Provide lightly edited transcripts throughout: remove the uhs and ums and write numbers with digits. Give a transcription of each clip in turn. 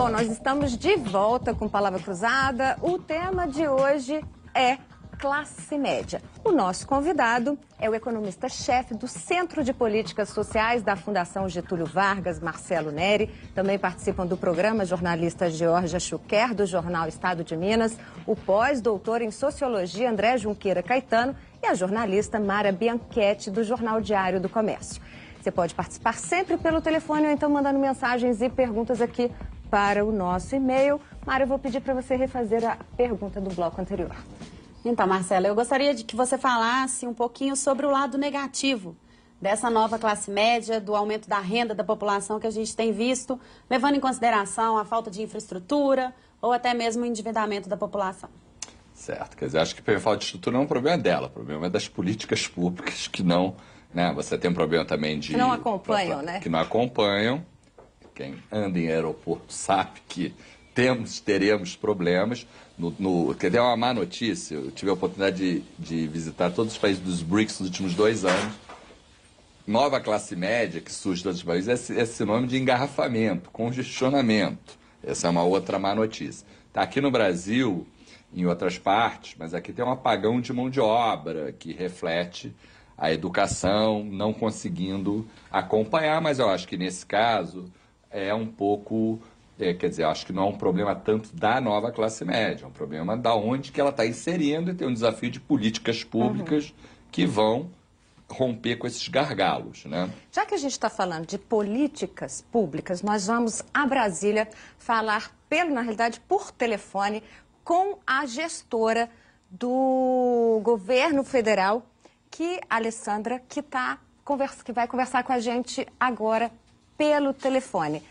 Bom, nós estamos de volta com Palavra Cruzada. O tema de hoje é classe média. O nosso convidado é o economista-chefe do Centro de Políticas Sociais da Fundação Getúlio Vargas, Marcelo Neri. Também participam do programa jornalista Georgia Chuquer, do jornal Estado de Minas, o pós-doutor em Sociologia André Junqueira Caetano e a jornalista Mara Bianchetti, do Jornal Diário do Comércio. Você pode participar sempre pelo telefone ou então mandando mensagens e perguntas aqui para o nosso e-mail. Mara, eu vou pedir para você refazer a pergunta do bloco anterior. Então, Marcela, eu gostaria de que você falasse um pouquinho sobre o lado negativo dessa nova classe média, do aumento da renda da população que a gente tem visto, levando em consideração a falta de infraestrutura ou até mesmo o endividamento da população. Certo, quer dizer, acho que a falta de estrutura não é um problema dela, o problema é das políticas públicas que não, né, você tem um problema também de... Que não acompanham, né? Que não acompanham, quem anda em aeroporto sabe que teremos problemas. Quer dizer, é uma má notícia, eu tive a oportunidade de visitar todos os países dos BRICS nos últimos 2 anos. Nova classe média que surge todos os países é sinônimo de engarrafamento, congestionamento. Essa é uma outra má notícia. Tá, aqui no Brasil, em outras partes, mas aqui tem um apagão de mão de obra que reflete a educação não conseguindo acompanhar, mas eu acho que nesse caso é um pouco... quer dizer, acho que não é um problema tanto da nova classe média, é um problema da onde que ela está inserindo e tem um desafio de políticas públicas que vão romper com esses gargalos, né? Já que a gente está falando de políticas públicas, nós vamos a Brasília falar, na realidade, por telefone, com a gestora do governo federal, Alessandra, que vai conversar com a gente agora pelo telefone.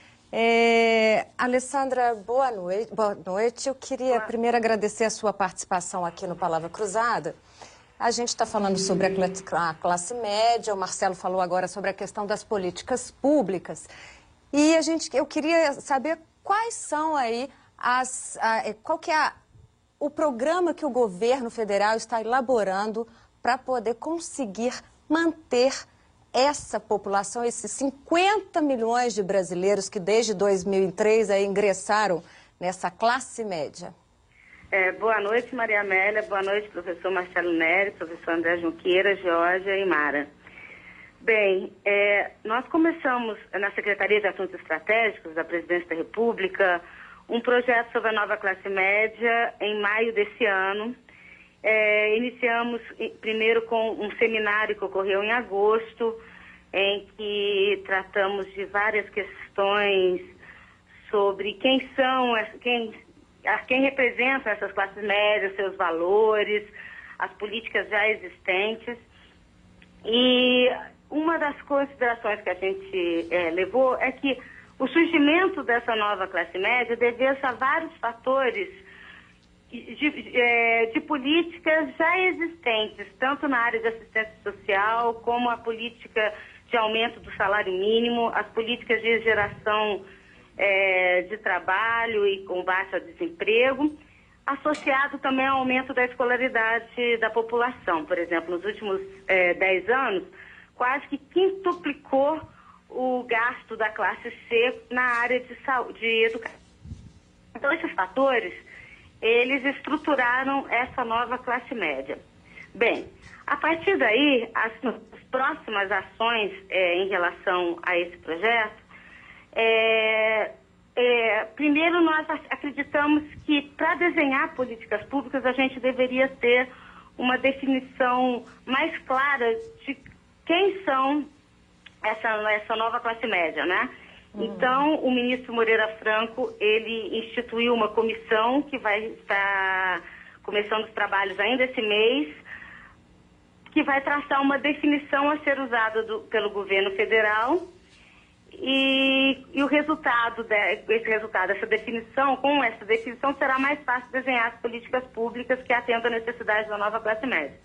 Alessandra, boa noite. Eu queria primeiro agradecer a sua participação aqui no Palavra Cruzada. A gente está falando sobre a classe média, o Marcelo falou agora sobre a questão das políticas públicas. E eu queria saber quais são aí qual que é o programa que o governo federal está elaborando para poder conseguir manter essa população, esses 50 milhões de brasileiros que desde 2003 aí ingressaram nessa classe média. Boa noite, Maria Amélia. Boa noite, professor Marcelo Neri, professor André Junqueira, Georgia e Mara. Bem, nós começamos na Secretaria de Assuntos Estratégicos da Presidência da República um projeto sobre a nova classe média em maio desse ano. Iniciamos primeiro com um seminário que ocorreu em agosto, em que tratamos de várias questões sobre quem são, quem representa essas classes médias, seus valores, as políticas já existentes. E uma das considerações que a gente levou é que o surgimento dessa nova classe média deve-se a vários fatores de políticas já existentes, tanto na área de assistência social, como a política de aumento do salário mínimo, as políticas de geração de trabalho e combate ao desemprego, associado também ao aumento da escolaridade da população. Por exemplo, nos últimos 10 anos, quase que quintuplicou o gasto da classe C na área de saúde, de educação. Então, esses fatores, eles estruturaram essa nova classe média. Bem, a partir daí, as próximas ações em relação a esse projeto, primeiro nós acreditamos que para desenhar políticas públicas a gente deveria ter uma definição mais clara de quem são essa nova classe média, né? Então, o ministro Moreira Franco, ele instituiu uma comissão que vai estar começando os trabalhos ainda esse mês, que vai traçar uma definição a ser usada pelo governo federal e o resultado, essa definição, com essa definição, será mais fácil desenhar as políticas públicas que atendam a necessidade da nova classe média.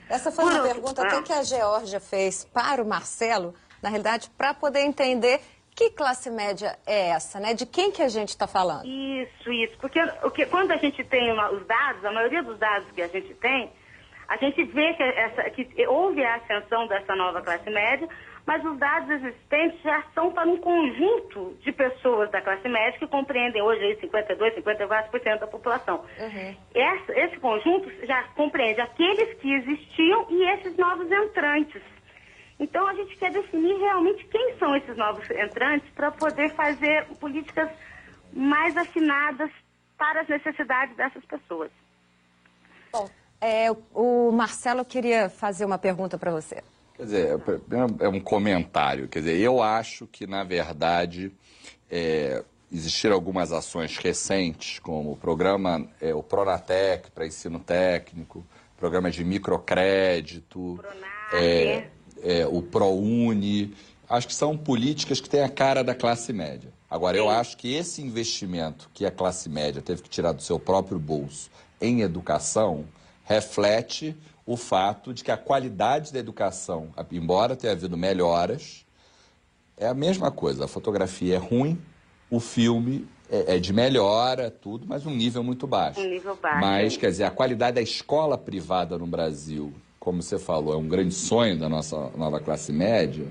Essa foi uma pergunta até que a Georgia fez para o Marcelo, na realidade, para poder entender que classe média é essa, né? De quem que a gente está falando? Isso. Porque quando a gente tem os dados, a maioria dos dados que a gente tem, a gente vê que houve a ascensão dessa nova classe média, mas os dados existentes já são para um conjunto de pessoas da classe média que compreendem hoje aí 52%, 54% da população. Esse conjunto já compreende aqueles que existiam e esses novos entrantes. Então, a gente quer definir realmente quem são esses novos entrantes para poder fazer políticas mais afinadas para as necessidades dessas pessoas. Bom, o Marcelo queria fazer uma pergunta para você. Quer dizer, é um comentário. Quer dizer, eu acho que, na verdade, existiram algumas ações recentes, como o programa, o Pronatec para ensino técnico, programa de microcrédito, o ProUni. Acho que são políticas que têm a cara da classe média. Agora, eu acho que esse investimento que a classe média teve que tirar do seu próprio bolso em educação reflete o fato de que a qualidade da educação, embora tenha havido melhoras, é a mesma coisa. A fotografia é ruim, o filme é de melhora, tudo, mas um nível muito baixo. Um nível baixo. Mas, quer dizer, a qualidade da escola privada no Brasil, como você falou, é um grande sonho da nossa nova classe média,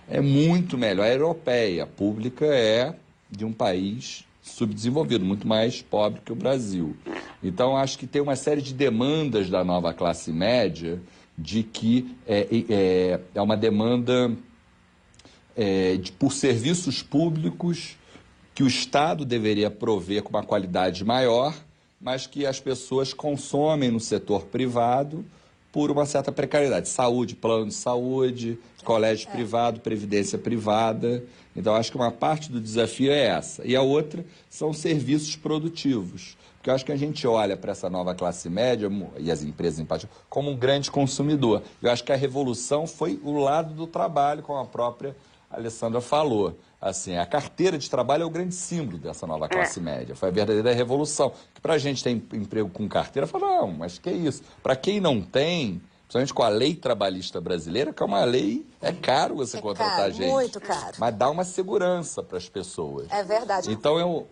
é muito melhor. A europeia, a pública é de um país subdesenvolvido, muito mais pobre que o Brasil. Então, acho que tem uma série de demandas da nova classe média de que é uma demanda por serviços públicos que o Estado deveria prover com uma qualidade maior, mas que as pessoas consomem no setor privado por uma certa precariedade. Saúde, plano de saúde, colégio privado, previdência privada. Então, acho que uma parte do desafio é essa. E a outra são serviços produtivos. Porque eu acho que a gente olha para essa nova classe média, e as empresas em particular, como um grande consumidor. Eu acho que a revolução foi o lado do trabalho, como a própria Alessandra falou. Assim, a carteira de trabalho é o grande símbolo dessa nova classe média. Foi a verdadeira revolução. Que para a gente ter emprego com carteira, fala, não, mas que isso? Para quem não tem, principalmente com a lei trabalhista brasileira, que é uma lei, é caro você contratar caro, gente. muito caro. Mas dá uma segurança para as pessoas. É verdade. Então,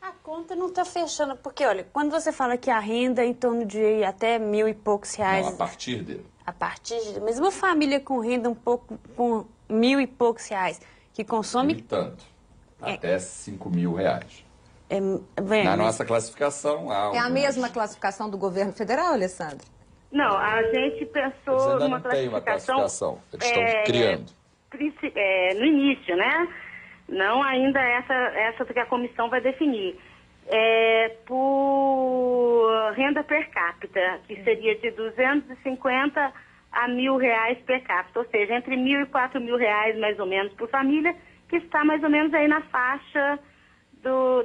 A conta não está fechando, porque, olha, quando você fala que a renda é em torno de até R$1.000 e poucos reais... Não, a partir dele. A partir de... Mas uma família com renda com R$1.000 e poucos reais, que consome... E tanto. Até R$5.000. Bem, Na nossa classificação, há É a mesma classificação do governo federal, Alessandra? Não, a gente Eles pensou ainda numa não têm uma classificação. Eles estão criando. No início, né? Não ainda essa que a comissão vai definir. Por renda per capita, que seria de 250 a R$1.000 per capita, ou seja, entre R$1.000 e R$4.000 mais ou menos por família, que está mais ou menos aí na faixa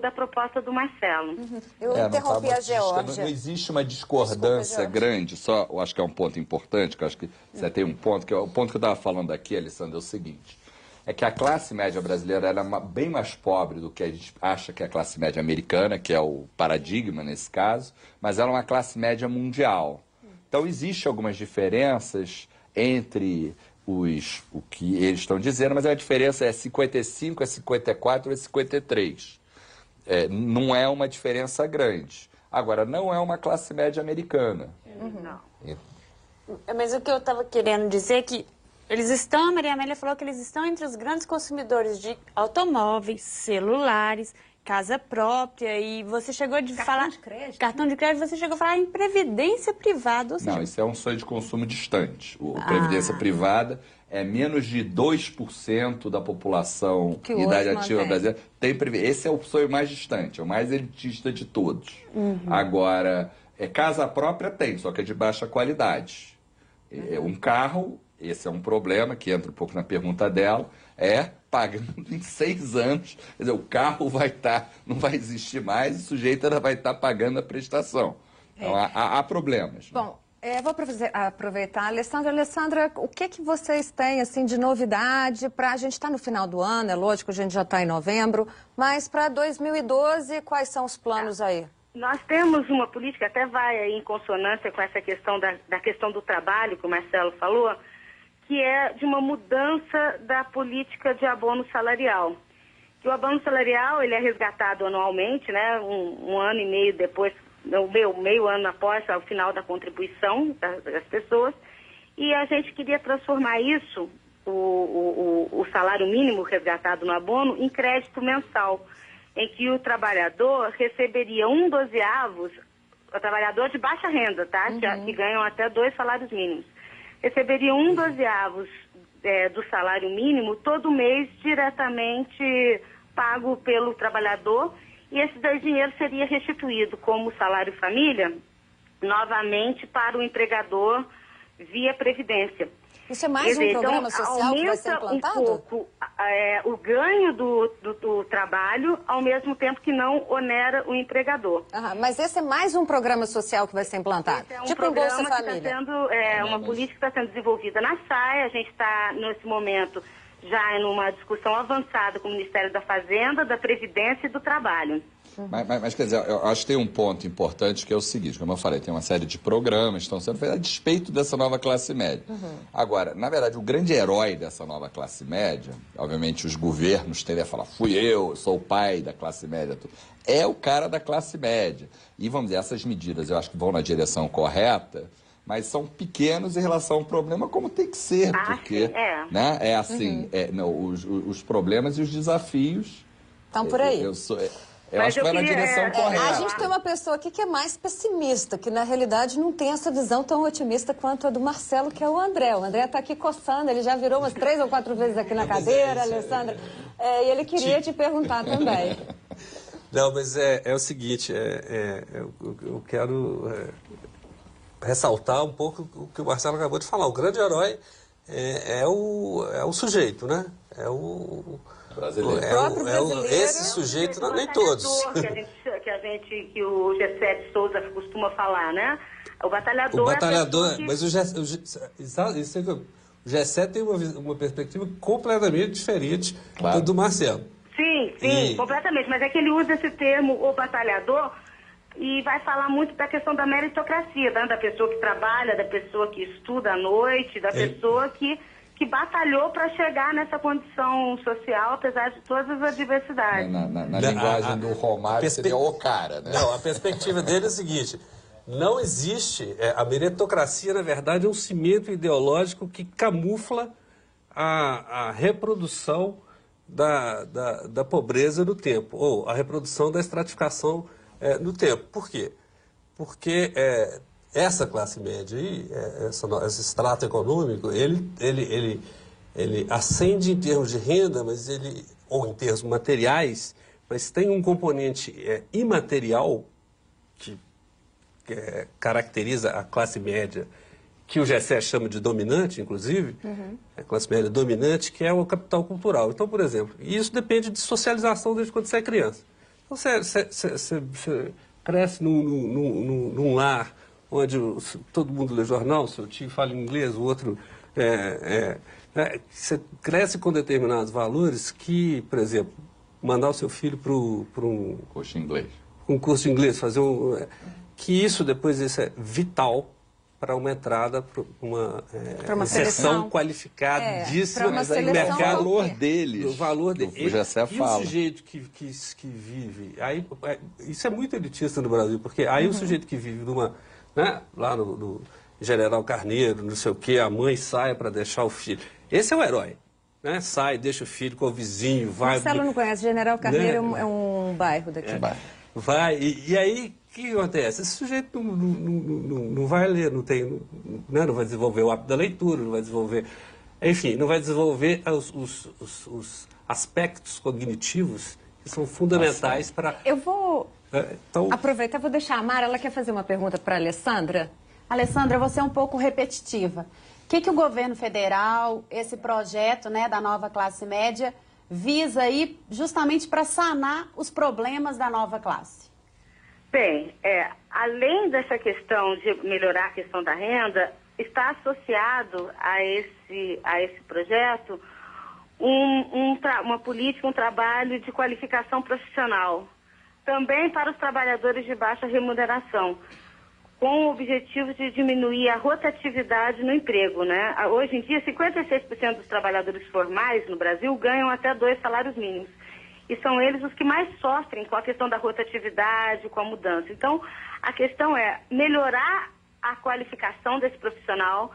da proposta do Marcelo. Eu interrompi a Geórgia. Não existe uma discordância grande, só eu acho que é um ponto importante, que eu acho que você tem um ponto, que é o ponto que eu estava falando aqui, Alessandra, é o seguinte, é que a classe média brasileira era bem mais pobre do que a gente acha que é a classe média americana, que é o paradigma nesse caso, mas ela é uma classe média mundial. Então, existem algumas diferenças entre o que eles estão dizendo, mas a diferença é 55, é 54, é 53. Não é uma diferença grande. Agora, não é uma classe média americana. Não. Mas o que eu estava querendo dizer é que eles estão, a Maria Amélia falou que eles estão entre os grandes consumidores de automóveis, celulares, casa própria, e você chegou a falar... Cartão de crédito, você chegou a falar em previdência privada. Ou seja... Não, isso é um sonho de consumo distante. A previdência privada é menos de 2% da população que idade hoje ativa brasileira tem previdência. Esse é o sonho mais distante, é o mais elitista de todos. Agora, casa própria tem, só que é de baixa qualidade. Um carro, esse é um problema, que entra um pouco na pergunta dela, pagando em 6 anos. Quer dizer, o carro não vai existir mais, o sujeito ainda vai estar pagando a prestação. Então, há problemas. Bom, vou aproveitar. Alessandra, o que vocês têm assim, de novidade para a gente estar no final do ano? É lógico, a gente já está em novembro, mas para 2012, quais são os planos aí? Nós temos uma política, até vai aí em consonância com essa questão da questão do trabalho, que o Marcelo falou, que é de uma mudança da política de abono salarial. Que o abono salarial, ele é resgatado anualmente, né, um ano e meio depois, meio ano após o final da contribuição das pessoas, e a gente queria transformar isso, o salário mínimo resgatado no abono em crédito mensal, em que o trabalhador receberia 1/12, o trabalhador de baixa renda, tá? Que ganham até 2 salários mínimos, receberia 1/12 do salário mínimo todo mês diretamente pago pelo trabalhador, e esse dinheiro seria restituído como salário família novamente para o empregador via Previdência. Isso é mais um programa social que vai ser implantado? Aumenta um pouco o ganho do trabalho, ao mesmo tempo que não onera o empregador. Mas esse é mais um programa social que vai ser implantado? Esse é um tipo programa Bolsa que Família. está sendo, uma política que está sendo desenvolvida na SAE. A gente está, nesse momento, já numa discussão avançada com o Ministério da Fazenda, da Previdência e do Trabalho. Mas, quer dizer, eu acho que tem um ponto importante que é o seguinte, como eu falei, tem uma série de programas que estão sendo feitos a despeito dessa nova classe média. Agora, na verdade, o grande herói dessa nova classe média, obviamente os governos tendem a falar, fui eu sou o pai da classe média, é o cara da classe média. E vamos dizer, essas medidas eu acho que vão na direção correta, mas são pequenos em relação ao problema, como tem que ser, porque sim, é. Né, é assim, os problemas e os desafios... Estão por aí. Eu acho que vai na direção correta. A gente tem uma pessoa aqui que é mais pessimista, que na realidade não tem essa visão tão otimista quanto a do Marcelo, que é o André. O André está aqui coçando, ele já virou umas 3 ou 4 vezes aqui na cadeira, Alessandra. E ele queria te perguntar também. Não, mas é o seguinte, eu quero ressaltar um pouco o que o Marcelo acabou de falar. O grande herói é o sujeito, né? É o brasileiro. Esse sujeito, nem todos. Que o G7 Souza costuma falar, né? O batalhador. Mas o G7 tem uma perspectiva completamente diferente do Marcelo. Sim, completamente. Mas é que ele usa esse termo, o batalhador, e vai falar muito da questão da meritocracia, né? Da pessoa que trabalha, da pessoa que estuda à noite, da pessoa que batalhou para chegar nessa condição social, apesar de todas as adversidades. Na linguagem do Romário, seria o cara, né? Não, a perspectiva dele é a seguinte: não existe... a meritocracia, na verdade, é um cimento ideológico que camufla a reprodução da pobreza no tempo, ou a reprodução da estratificação no tempo. Por quê? Porque... essa classe média aí, esse extrato econômico, ele ascende em termos de renda, ou em termos materiais, mas tem um componente imaterial que caracteriza a classe média, que o G7 chama de dominante, inclusive, a classe média dominante, que é o capital cultural. Então, por exemplo, isso depende de socialização desde quando você é criança. Então, você cresce num lar onde todo mundo lê jornal, seu tio fala inglês, o outro... você cresce com determinados valores que, por exemplo, mandar o seu filho para um curso de inglês. Um curso de inglês, fazer que isso depois é vital para uma entrada para uma seleção qualificadíssima mas aí o valor deles. O valor deles. O sujeito que vive... isso é muito elitista no Brasil, porque aí o sujeito que vive numa... Né? Lá no General Carneiro, não sei o quê, a mãe sai para deixar o filho. Esse é o herói. Né? Sai, deixa o filho com o vizinho, vai... Marcelo não conhece, General Carneiro, né? É um bairro daqui. Vai, e aí o que acontece? Esse sujeito não vai ler, não vai desenvolver o hábito da leitura, não vai desenvolver... Enfim, não vai desenvolver os aspectos cognitivos que são fundamentais para... Eu vou... aproveitar, vou deixar a Mara, ela quer fazer uma pergunta para a Alessandra. Alessandra, você é um pouco repetitiva. O que o governo federal, esse projeto, né, da nova classe média, visa aí justamente para sanar os problemas da nova classe? Bem, além dessa questão de melhorar a questão da renda, está associado a esse projeto uma política, um trabalho de qualificação profissional, também para os trabalhadores de baixa remuneração, com o objetivo de diminuir a rotatividade no emprego, né? Hoje em dia, 56% dos trabalhadores formais no Brasil ganham até 2 salários mínimos. E são eles os que mais sofrem com a questão da rotatividade, com a mudança. Então, a questão é melhorar a qualificação desse profissional,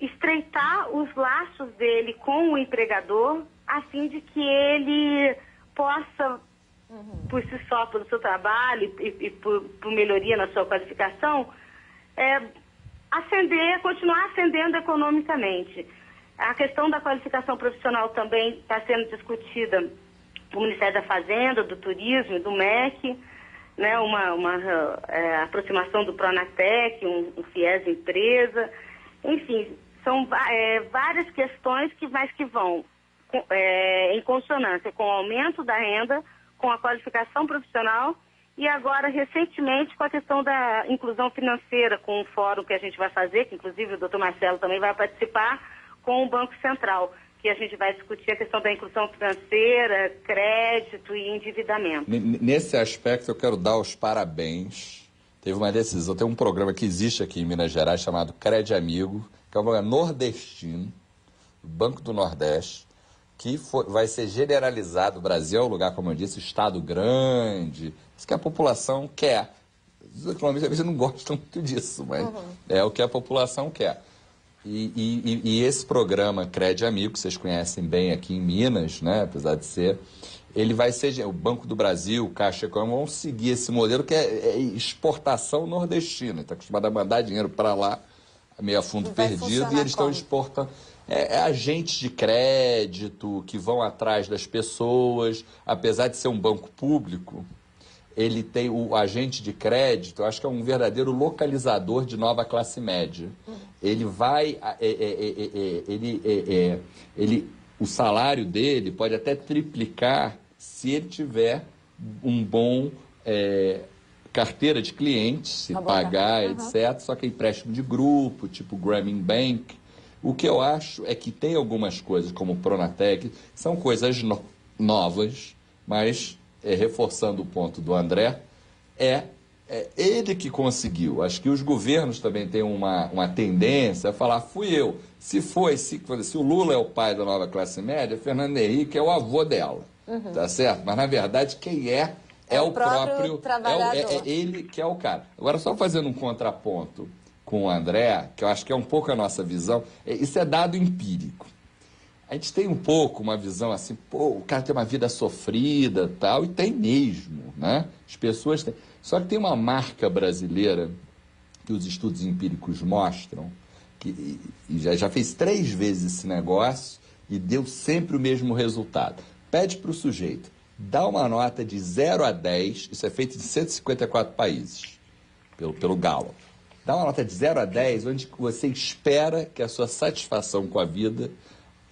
estreitar os laços dele com o empregador, a fim de que ele possa, por si só, pelo seu trabalho e por melhoria na sua qualificação, continuar ascendendo economicamente. A questão da qualificação profissional também está sendo discutida no Ministério da Fazenda, do Turismo e do MEC, né, uma aproximação do Pronatec, um FIES empresa, enfim, são várias questões que vão em consonância com o aumento da renda, com a qualificação profissional e agora, recentemente, com a questão da inclusão financeira, com um fórum que a gente vai fazer, que inclusive o doutor Marcelo também vai participar, com o Banco Central, que a gente vai discutir a questão da inclusão financeira, crédito e endividamento. Nesse aspecto, eu quero dar os parabéns. Teve uma decisão, tem um programa que existe aqui em Minas Gerais chamado Crédito Amigo, que é um programa nordestino, Banco do Nordeste, que vai ser generalizado. O Brasil é um lugar, como eu disse, estado grande, isso que a população quer. Os economistas às vezes não gostam muito disso, mas é o que a população quer. E esse programa Crédito Amigo, que vocês conhecem bem aqui em Minas, né, apesar de ser, ele vai ser, o Banco do Brasil, o Caixa Econômica, vão seguir esse modelo que é exportação nordestina. Está acostumado a mandar dinheiro para lá, meio a fundo perdido, e eles estão exportando. Agentes de crédito que vão atrás das pessoas, apesar de ser um banco público, ele tem o agente de crédito, eu acho que é um verdadeiro localizador de nova classe média. Ele vai, o salário dele pode até triplicar se ele tiver um bom carteira de clientes, se pagar, etc. Só que é empréstimo de grupo, tipo Grameen Bank. O que eu acho é que tem algumas coisas, como o Pronatec, são coisas novas, mas, reforçando o ponto do André, ele que conseguiu. Acho que os governos também têm uma tendência a falar, fui eu. Se o Lula é o pai da nova classe média, Fernando Henrique é o avô dela, tá certo? Mas, na verdade, quem é o próprio trabalhador. É ele que é o cara. Agora, só fazendo um contraponto com o André, que eu acho que é um pouco a nossa visão, isso é dado empírico. A gente tem um pouco uma visão assim, o cara tem uma vida sofrida tal, e tem mesmo, né? As pessoas têm. Só que tem uma marca brasileira que os estudos empíricos mostram, que já fez 3 vezes esse negócio e deu sempre o mesmo resultado. Pede para o sujeito, dá uma nota de 0 a 10, isso é feito em 154 países, pelo Gallup. Dá uma nota de 0 a 10, onde você espera que a sua satisfação com a vida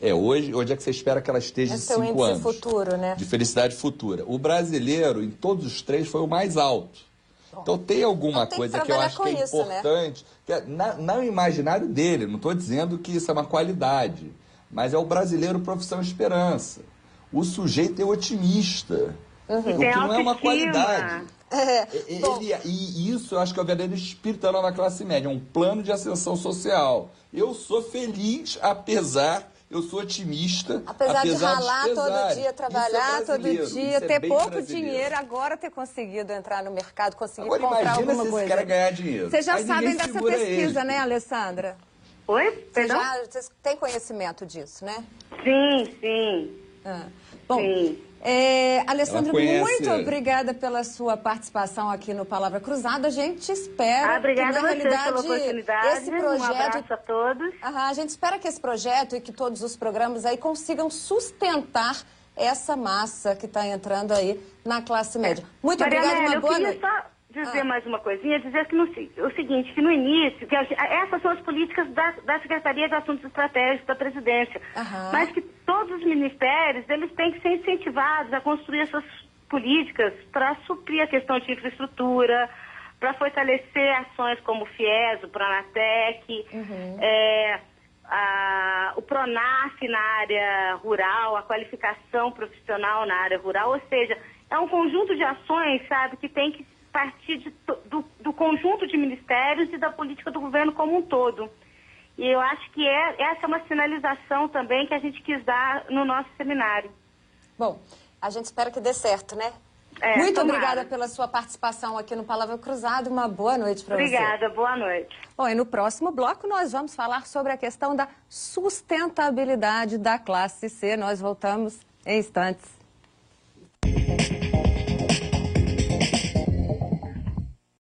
é hoje, onde é que você espera que ela esteja em 5 anos. Futuro, né? De felicidade futura. O brasileiro, em todos os 3, foi o mais alto. Então tem alguma coisa que eu acho que é importante, que é no imaginário dele, não estou dizendo que isso é uma qualidade, mas é o brasileiro profissão esperança. O sujeito é otimista, o que não é uma qualidade. E isso eu acho que é o verdadeiro espírito da nova classe média, um plano de ascensão social. Eu sou feliz, eu sou otimista. Apesar de ralar todo dia, trabalhar todo dia, ter pouco brasileiro. Dinheiro, agora ter conseguido entrar no mercado, conseguir agora, comprar alguma coisa. Imagina se esse cara ganhar dinheiro. Vocês já sabem dessa pesquisa, né, Alessandra? Oi? Perdão? Vocês têm conhecimento disso, né? Sim. Bom, sim. Alessandra, muito obrigada pela sua participação aqui no Palavra Cruzada. A gente espera obrigada que, na realidade, pela oportunidade. Esse projeto, um abraço a todos. A gente espera que esse projeto e que todos os programas aí consigam sustentar essa massa que está entrando aí na classe média. Muito obrigada, uma boa noite. Eu queria só dizer mais uma coisinha, dizer que o seguinte, que no início, que essas são as políticas da Secretaria de Assuntos Estratégicos da Presidência, mas que todos os ministérios, eles têm que ser incentivados a construir essas políticas para suprir a questão de infraestrutura, para fortalecer ações como o FIES, o Pronatec, o PRONAF na área rural, a qualificação profissional na área rural, ou seja, é um conjunto de ações, sabe, que tem que partir do conjunto de ministérios e da política do governo como um todo. E eu acho que essa é uma sinalização também que a gente quis dar no nosso seminário. Bom, a gente espera que dê certo, né? Muito tomara. obrigada pela sua participação aqui no Palavra Cruzada. Uma boa noite para você. Obrigada, boa noite. Bom, e no próximo bloco nós vamos falar sobre a questão da sustentabilidade da classe C. Nós voltamos em instantes.